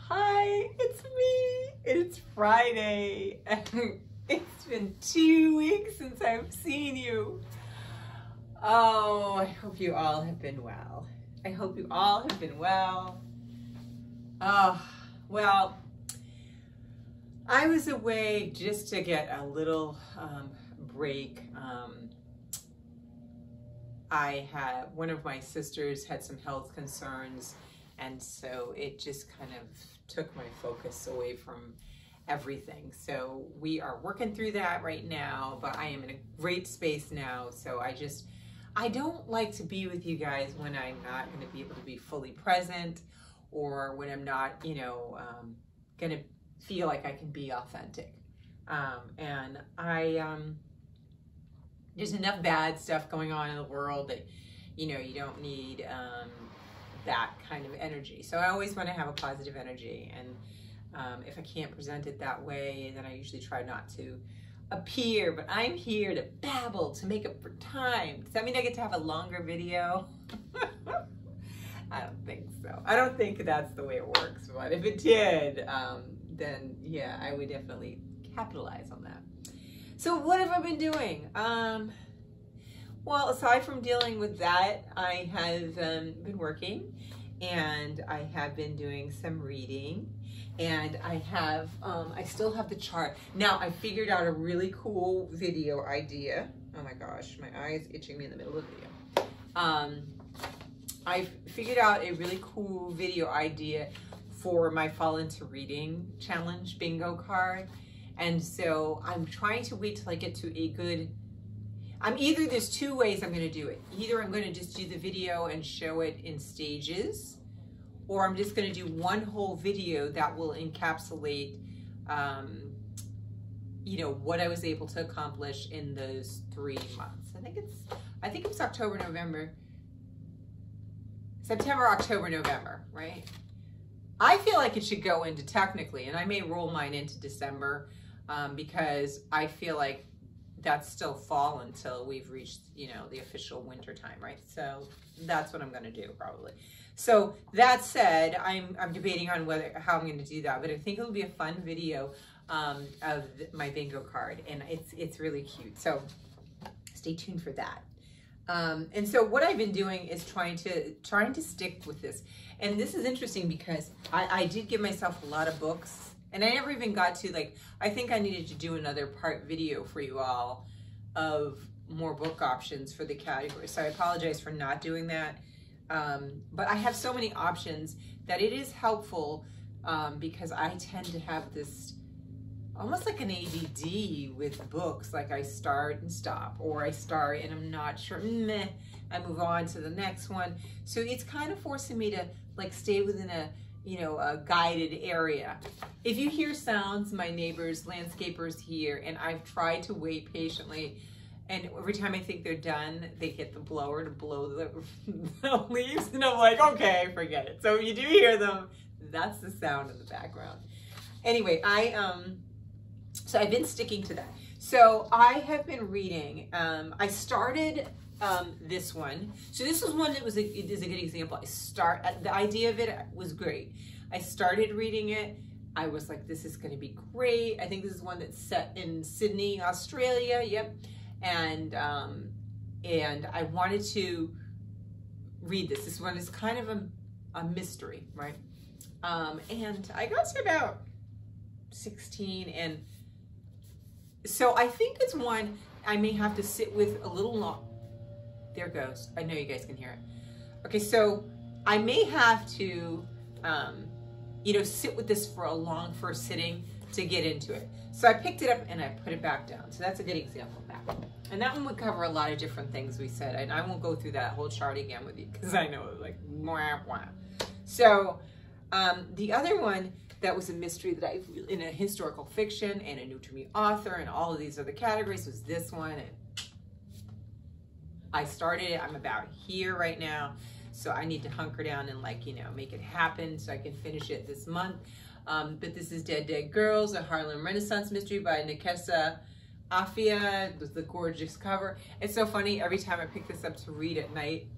Hi, it's me. It's Friday. It's been 2 weeks since I've seen you. Oh, I hope you all have been well. I hope you all have been well. Oh, well, I was away just to get a little break. One of my sisters had some health concerns, and so it just kind of took my focus away from everything. So we are working through that right now, but I am in a great space now. So I don't like to be with you guys when I'm not going to be able to be fully present, or when I'm not, going to feel like I can be authentic. There's enough bad stuff going on in the world that, you don't need that kind of energy. So I always want to have a positive energy. And if I can't present it that way, then I usually try not to appear. But I'm here to babble, to make up for time. Does that mean I get to have a longer video? I don't think so. I don't think that's the way it works. But if it did, then yeah, I would definitely capitalize on that. So what have I been doing? Well, aside from dealing with that, I have been working, and I have been doing some reading, and I still have the chart. Now, I figured out a really cool video idea. Oh my gosh, my eye is itching me in the middle of the video. I figured out a really cool video idea for my Fall Into Reading Challenge bingo card. And so I'm trying to wait till I get to a good, there's two ways I'm gonna do it. Either I'm gonna just do the video and show it in stages, or I'm just gonna do one whole video that will encapsulate, what I was able to accomplish in those 3 months. I think it's September, October, November, right? I feel like it should go into technically, and I may roll mine into December, because I feel like that's still fall until we've reached, the official winter time, right? So that's what I'm going to do probably. So that said, I'm debating on how I'm going to do that, but I think it'll be a fun video of my bingo card, and it's really cute. So stay tuned for that. And so what I've been doing is trying to stick with this. And this is interesting because I did give myself a lot of books, and I never even got to, I think I needed to do another part video for you all of more book options for the category. So I apologize for not doing that. But I have so many options that it is helpful, because I tend to have this almost like an ADD with books. Like I start and stop, or I start and I'm not sure, meh, I move on to the next one. So it's kind of forcing me to stay within a guided area. If you hear sounds, my neighbors, landscapers here, and I've tried to wait patiently, and every time I think they're done, they get the blower to blow the leaves, and I'm like, okay, forget it. So if you do hear them, that's the sound in the background. Anyway, so I've been sticking to that. So I have been reading, I started this one. So this was one that is a good example. The idea of it was great. I started reading it. I was like, this is going to be great. I think this is one that's set in Sydney, Australia. Yep. And I wanted to read this. This one is kind of a mystery, right? And I got to about 16, and so I think it's one I may have to sit with a little long. There it goes. I know you guys can hear it. Okay, so I may have to, sit with this for a long first sitting to get into it. So I picked it up and I put it back down. So that's a good example of that. And that one would cover a lot of different things we said. And I won't go through that whole chart again with you because I know wah, wah. So the other one that was a mystery that in a historical fiction and a new to me author and all of these other categories was this one. And I started it. I'm about here right now. So I need to hunker down and make it happen so I can finish it this month. But this is Dead Dead Girls, a Harlem Renaissance mystery by Nakessa with the gorgeous cover. It's so funny. Every time I pick this up to read at night,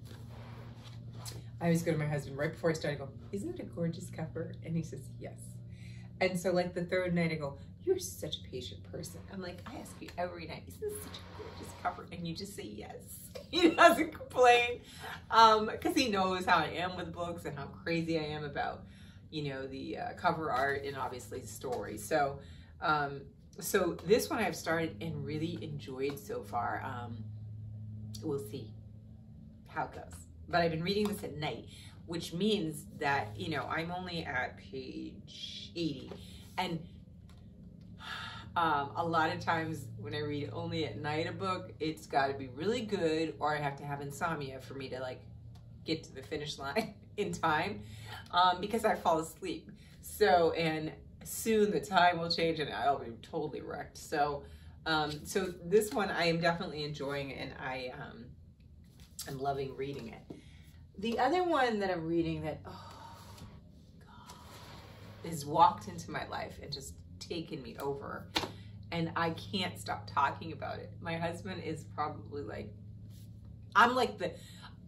I always go to my husband right before I start, I go, isn't it a gorgeous cover? And he says, yes. And so like the third night I go, you're such a patient person. I'm like, I ask you every night, isn't this such a gorgeous cover? And you just say yes. He doesn't complain because he knows how I am with books and how crazy I am about, you know, the cover art and obviously story. So, so this one I've started and really enjoyed so far. We'll see how it goes. But I've been reading this at night, which means that, you know, I'm only at page 80. And a lot of times when I read only at night a book, it's got to be really good, or I have to have insomnia for me to like get to the finish line in time, because I fall asleep. So, and soon the time will change and I'll be totally wrecked. So, so this one I am definitely enjoying, and I'm loving reading it. The other one that I'm reading that, oh God, has walked into my life and just taken me over, and I can't stop talking about it. My husband is probably like, I'm like the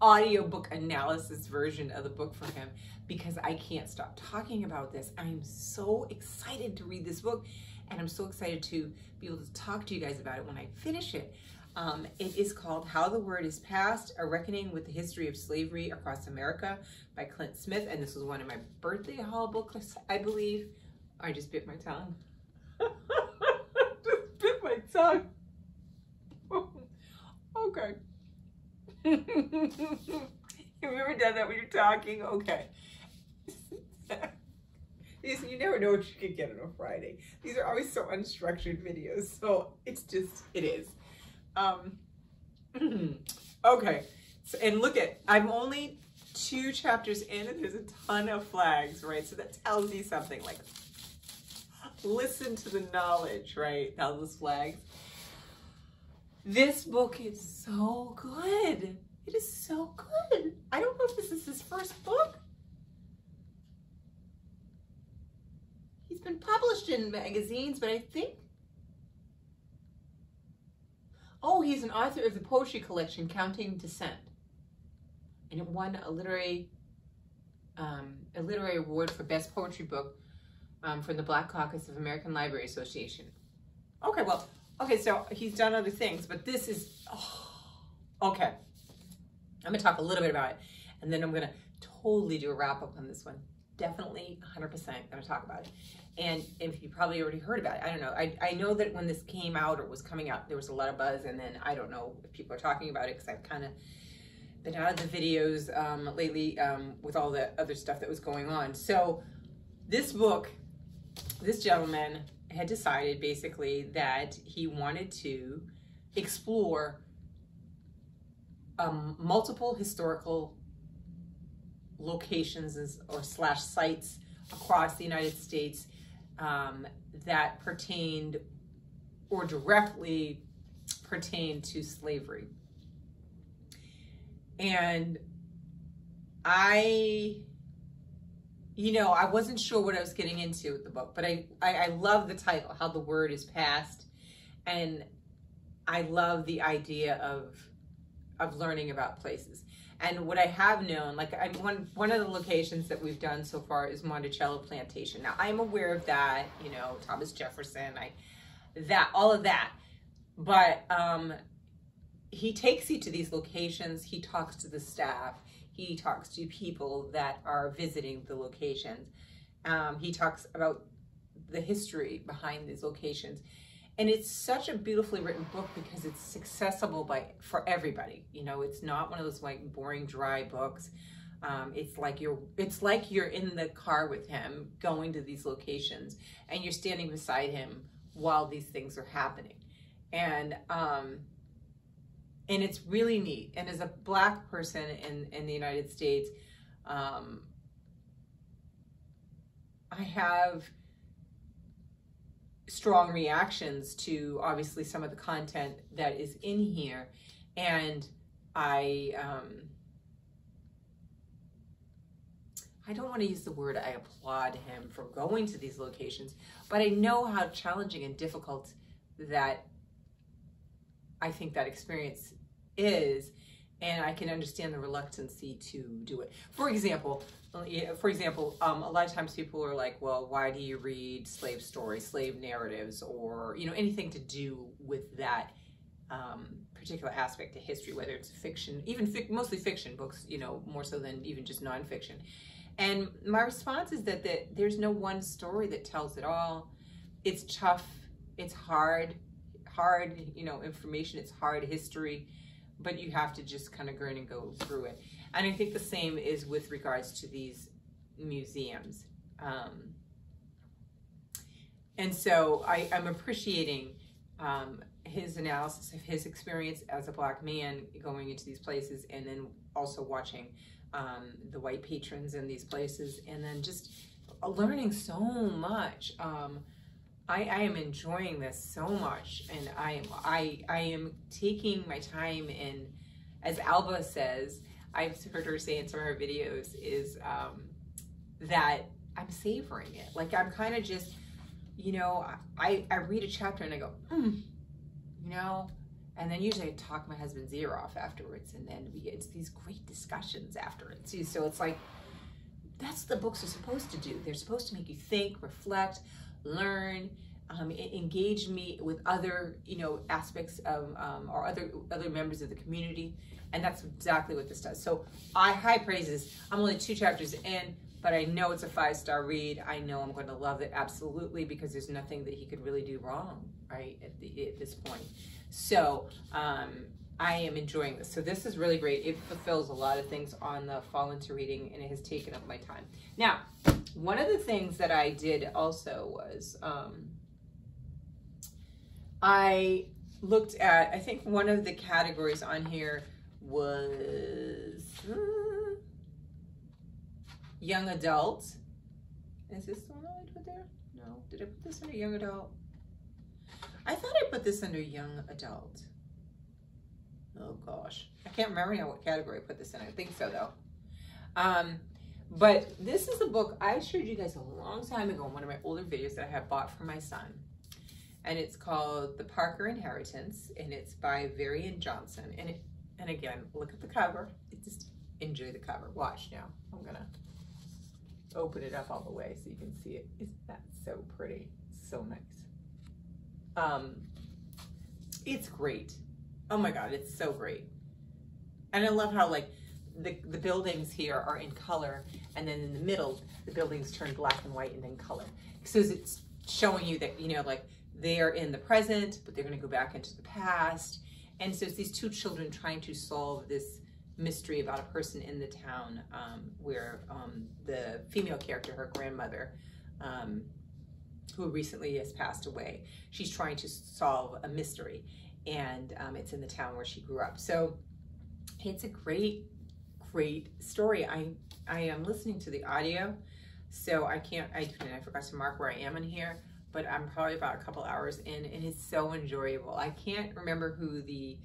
audiobook analysis version of the book for him, because I can't stop talking about this. I'm so excited to read this book, and I'm so excited to be able to talk to you guys about it when I finish it. It is called How the Word is Passed, A Reckoning with the History of Slavery Across America by Clint Smith. And this was one of my birthday haul books, I believe. I just bit my tongue. Just bit my tongue. Okay. Have you ever done that when you're talking? Okay. You never know what you could get on a Friday. These are always so unstructured videos, so it's just, it is. Okay, so, and look at, I'm only 2 chapters in and there's a ton of flags, right? So that tells you something, like, listen to the knowledge, right? All those flags. This book is so good. It is so good. I don't know if this is his first book. He's been published in magazines, but I think, oh, he's an author of the poetry collection, Counting Descent. And it won a literary award for best poetry book from the Black Caucus of American Library Association. Okay, well, okay, so he's done other things, but this is, oh, okay. I'm gonna talk a little bit about it, and then I'm gonna totally do a wrap up on this one. Definitely 100% gonna talk about it. And if you probably already heard about it, I don't know. I know that when this came out or was coming out, there was a lot of buzz, and then I don't know if people are talking about it because I've kind of been out of the videos lately with all the other stuff that was going on. So this book, this gentleman had decided basically that he wanted to explore multiple historical locations or slash sites across the United States that pertained or directly pertained to slavery. And I wasn't sure what I was getting into with the book, but I love the title, How the Word is Passed, and I love the idea of learning about places. And what I have known, like one of the locations that we've done so far is Monticello Plantation. Now I'm aware of that, you know, Thomas Jefferson, all of that. But he takes you to these locations, he talks to the staff, he talks to people that are visiting the locations. He talks about the history behind these locations. And it's such a beautifully written book because it's accessible for everybody. You know, it's not one of those like boring, dry books. It's like you're in the car with him going to these locations, and you're standing beside him while these things are happening. And it's really neat. And as a Black person in the United States, I have strong reactions to obviously some of the content that is in here, and I don't want to use the word I applaud him for going to these locations, but I know how challenging and difficult that I think that experience is, and I can understand the reluctancy to do it. For example, a lot of times people are like, well, why do you read slave stories, slave narratives, or, you know, anything to do with that particular aspect of history, whether it's fiction, even mostly fiction books, you know, more so than even just nonfiction. And my response is that there's no one story that tells it all. It's tough, it's hard, you know, information, it's hard history, but you have to just kind of grin and go through it. And I think the same is with regards to these museums. And so I'm appreciating his analysis of his experience as a Black man going into these places, and then also watching the white patrons in these places, and then just learning so much. I am enjoying this so much, and I am taking my time, and as Alba says, I've heard her say in some of her videos, is that I'm savoring it. Like, I'm kind of just, you know, I read a chapter and I go, you know, and then usually I talk my husband's ear off afterwards, and then it's these great discussions after it too. So it's like, that's what the books are supposed to do. They're supposed to make you think, reflect, learn, engage me with other, you know, aspects of, or other members of the community. And that's exactly what this does. So high praises. I'm only 2 chapters in, but I know it's a 5-star read. I know I'm going to love it, absolutely, because there's nothing that he could really do wrong, right, at this point. So I am enjoying this. So this is really great. It fulfills a lot of things on the fall into reading, and it has taken up my time. Now, one of the things that I did also was I looked at, I think one of the categories on here was young adult. Is this the one I put there? No. Did I put this under young adult? I thought I put this under young adult. Oh gosh. I can't remember now what category I put this in. I think so though. But this is a book I showed you guys a long time ago in one of my older videos that I have bought for my son. And it's called The Parker Inheritance, and it's by Varian Johnson. And again, look at the cover. Just enjoy the cover. Watch now. I'm gonna open it up all the way so you can see it. Isn't that so pretty? So nice. It's great. Oh my God, it's so great. And I love how, like, the buildings here are in color, and then in the middle, the buildings turn black and white and then color. So it's showing you that, you know, like, they are in the present, but they're going to go back into the past. And so it's these 2 children trying to solve this mystery about a person in the town where the female character, her grandmother, who recently has passed away, she's trying to solve a mystery. And it's in the town where she grew up. So it's a great story. I am listening to the audio, so I forgot to mark where I am in here, but I'm probably about a couple hours in, and it's so enjoyable. I can't remember who the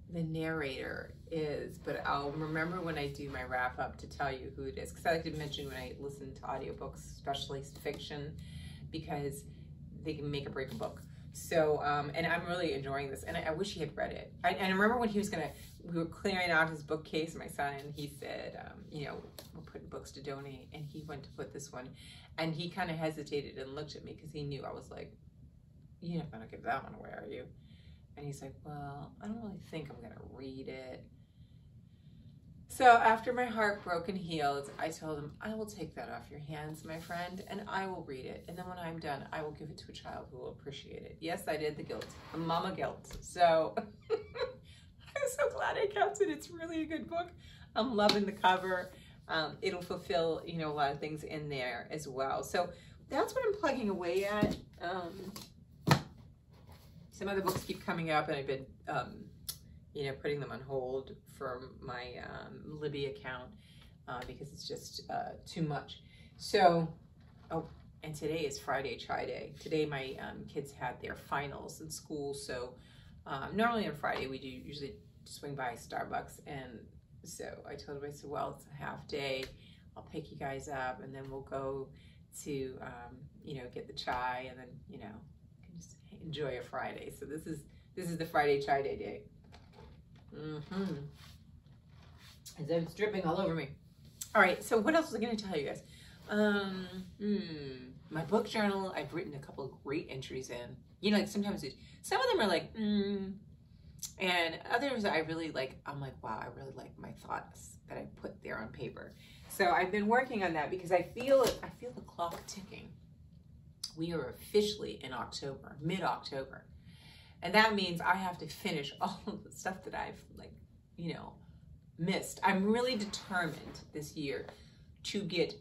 narrator is, but I'll remember when I do my wrap up to tell you who it is, because I like to mention when I listen to audiobooks, especially fiction, because they can make or break a book. So, and I'm really enjoying this, and I wish he had read it. And I remember when we were clearing out his bookcase, my son, and he said, you know, we're putting books to donate, and he went to put this one, and he kind of hesitated and looked at me because he knew I was like, you're not gonna give that one away, are you? And he's like, well, I don't really think I'm gonna read it. So after my heart broke and healed, I told him, I will take that off your hands, my friend, and I will read it. And then when I'm done, I will give it to a child who will appreciate it. Yes, I did the guilt, the mama guilt. So I'm so glad I kept it. It's really a good book. I'm loving the cover. It'll fulfill, you know, a lot of things in there as well. So that's what I'm plugging away at. Some other books keep coming up, and I've been, you know, putting them on hold for my Libby account because it's just too much. So, oh, and today is Friday Try Day. Today my kids had their finals in school, so normally on Friday we do usually swing by Starbucks, and so I told them, I said, well, it's a half day. I'll pick you guys up, and then we'll go to, you know, get the chai, and then, you know, just enjoy a Friday. So this This is the Friday chai day date. As it's dripping all over me. All right, so what else was I going to tell you guys? My book journal, I've written a couple of great entries in. You know, like sometimes some of them are like, and others I really like, I'm like, wow, I really like my thoughts that I put there on paper. So I've been working on that because I feel the clock ticking. We are officially in October, mid-October. And that means I have to finish all of the stuff that I've, like, you know, missed. I'm really determined this year to get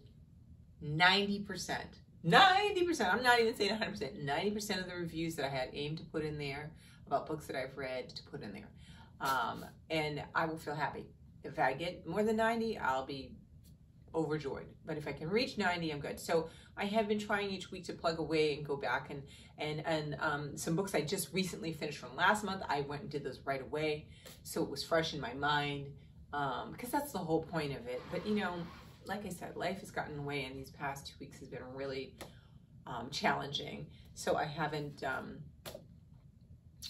90%, I'm not even saying 100%, 90% of the reviews that I had aimed to put in there about books that I've read to put in there. And I will feel happy. If I get more than 90, I'll be overjoyed. But if I can reach 90, I'm good. So I have been trying each week to plug away and go back and some books I just recently finished from last month, I went and did those right away. So it was fresh in my mind, because that's the whole point of it. But you know, like I said, life has gotten in the way, and these past 2 weeks has been really challenging. So I haven't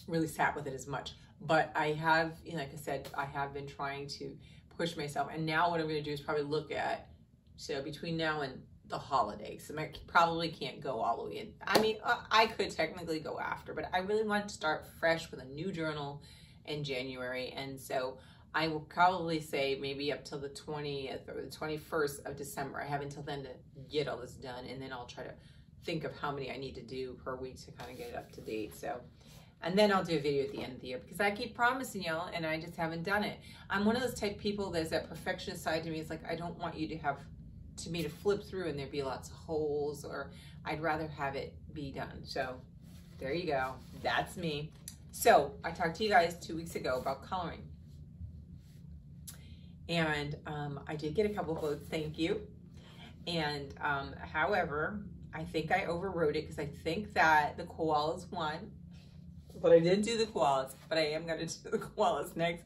really sat with it as much. But I have, you know, like I said, I have been trying to push myself. And now what I'm going to do is probably look at, so between now and the holidays, I probably can't go all the way in. I mean, I could technically go after, but I really want to start fresh with a new journal in January. And so I will probably say maybe up till the 20th or the 21st of December. I have until then to get all this done, and then I'll try to think of how many I need to do per week to kind of get it up to date. So, and then I'll do a video at the end of the year, because I keep promising y'all and I just haven't done it. I'm one of those type of people, there's that perfectionist side to me. It's like, I don't want you to have, to me to flip through and there be lots of holes, or I'd rather have it be done. So there you go. That's me. So I talked to you guys 2 weeks ago about coloring. And I did get a couple of votes, thank you. And however, I think I overrode it because I think that the koalas won. But I didn't do the koalas, but I am going to do the koalas next.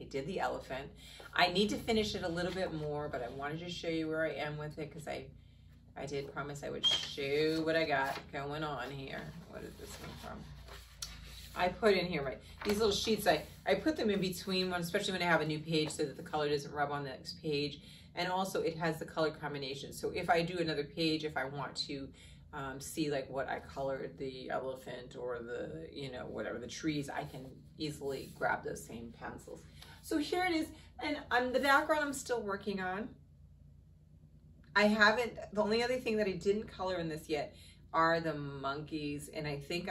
I did the elephant. I need to finish it a little bit more, but I wanted to show you where I am with it because I did promise I would show what I got going on here. What is this one from? I put in here, right, these little sheets, I put them in between one, especially when I have a new page so that the color doesn't rub on the next page. And also it has the color combination. So if I do another page, if I want to see like what I colored, the elephant or the, you know, whatever, the trees, I can easily grab those same pencils. So here it is. And the background I'm still working on. I haven't, the only other thing that I didn't color in this yet are the monkeys. And I think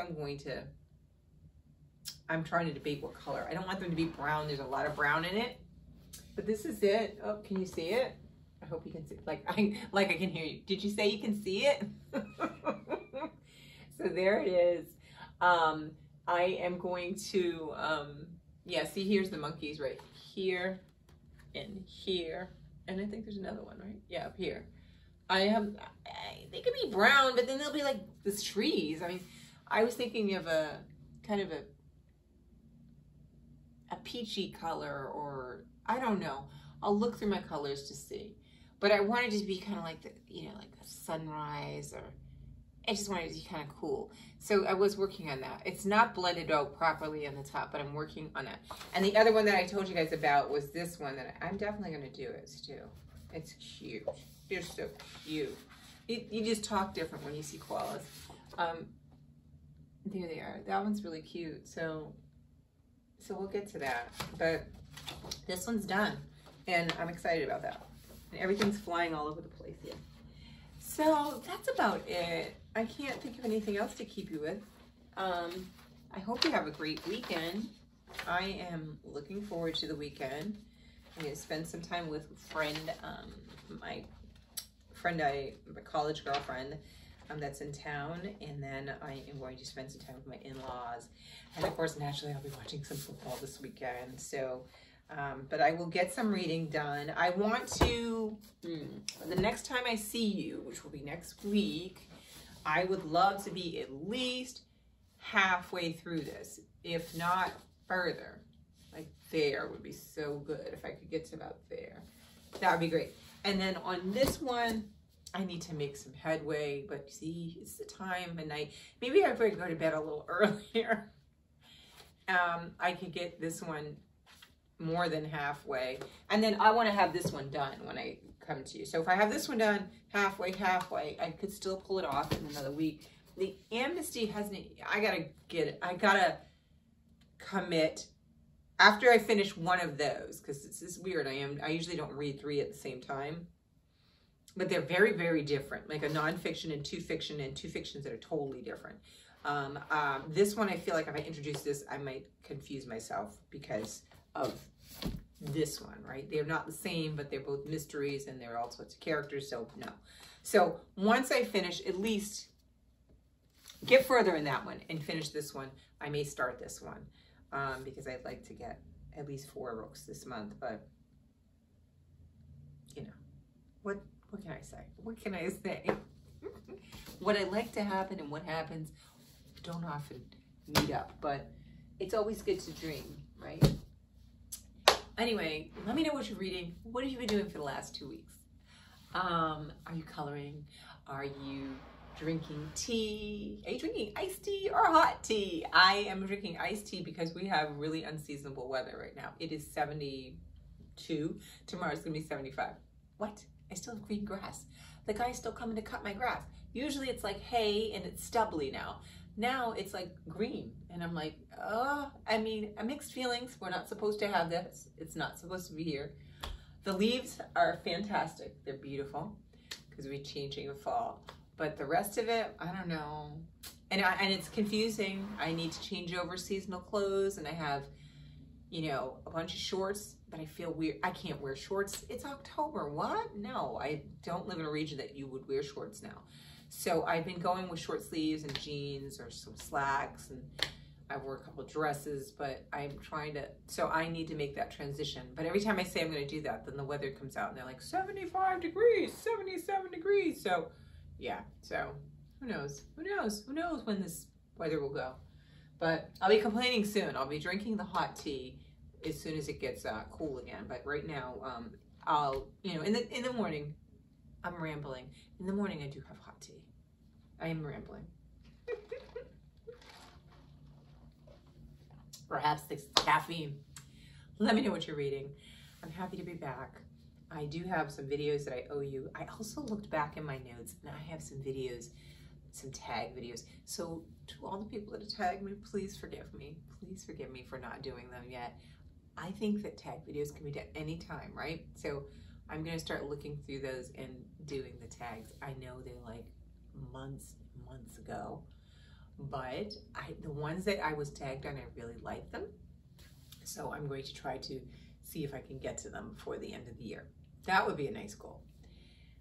I'm trying to debate what color. I don't want them to be brown. There's a lot of brown in it. But this is it. Oh, can you see it? I hope you can see. Like I can hear you. Did you say you can see it? So there it is. I am going to, yeah, see, here's the monkeys right here and here. And I think there's another one, right? Yeah, up here. They could be brown, but then they'll be like the trees. I mean, I was thinking of a kind of a peachy color, or I don't know. I'll look through my colors to see. But I wanted it to be kind of like the, you know, like a sunrise, or I just wanted it to be kind of cool. So I was working on that. It's not blended out properly on the top, but I'm working on that. And the other one that I told you guys about was this one that I'm definitely going to do it too. It's cute. They're so cute. You just talk different when you see koalas. There they are. That one's really cute. So we'll get to that. But this one's done, and I'm excited about that. And everything's flying all over the place here. So that's about it. I can't think of anything else to keep you with. I hope you have a great weekend. I am looking forward to the weekend. I'm going to spend some time with a friend, my college girlfriend that's in town, and then I am going to spend some time with my in-laws. And of course, naturally, I'll be watching some football this weekend. So, but I will get some reading done. I want to, the next time I see you, which will be next week, I would love to be at least halfway through this, if not further. Like there would be so good if I could get to about there. That would be great. And then on this one, I need to make some headway, but see, it's the time of night. Maybe I better go to bed a little earlier I could get this one more than halfway. And then I want to have this one done when I come to you. So if I have this one done halfway, I could still pull it off in another week. The Amnesty hasn't, I gotta get it. I gotta commit after I finish one of those, because this is weird. I usually don't read 3 at the same time, but they're very, very different. Like a nonfiction and two fictions that are totally different. This one, I feel like if I introduce this, I might confuse myself because of this one, right? They're not the same, but they're both mysteries and they're all sorts of characters, so no. So once I finish, at least get further in that one and finish this one, I may start this one because I'd like to get at least 4 books this month, but you know, what can I say? What can I say? What I like to happen and what happens don't often meet up, but it's always good to dream, right? Anyway, let me know what you're reading. What have you been doing for the last 2 weeks? Are you coloring? Are you drinking tea? Are you drinking iced tea or hot tea? I am drinking iced tea because we have really unseasonable weather right now. It is 72. Tomorrow's gonna be 75. What? I still have green grass. The guy's still coming to cut my grass. Usually it's like hay and it's stubbly now. Now it's like green. And I'm like, I mean, mixed feelings. We're not supposed to have this. It's not supposed to be here. The leaves are fantastic. They're beautiful because we're changing in fall. But the rest of it, I don't know. And it's confusing. I need to change over seasonal clothes, and I have, you know, a bunch of shorts, but I feel weird. I can't wear shorts. It's October. What? No, I don't live in a region that you would wear shorts now. So I've been going with short sleeves and jeans or some slacks, and I wore a couple of dresses, but I'm trying to, so I need to make that transition. But every time I say I'm going to do that, then the weather comes out and they're like 75 degrees, 77 degrees. So yeah, so who knows? Who knows? Who knows when this weather will go? But I'll be complaining soon. I'll be drinking the hot tea as soon as it gets cool again. But right now, I'll, you know, in the morning, I'm rambling. In the morning, I do have hot tea. I am rambling. Perhaps it's caffeine. Let me know what you're reading. I'm happy to be back. I do have some videos that I owe you. I also looked back in my notes and I have some videos, some tag videos. So to all the people that have tagged me, please forgive me. Please forgive me for not doing them yet. I think that tag videos can be done anytime, right? So I'm gonna start looking through those and doing the tags. I know they're like months ago, but the ones that I was tagged on, I really like them. So I'm going to try to see if I can get to them before the end of the year. That would be a nice goal.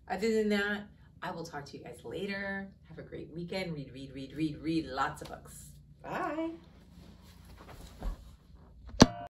Other than that, I will talk to you guys later. Have a great weekend. Read lots of books. Bye.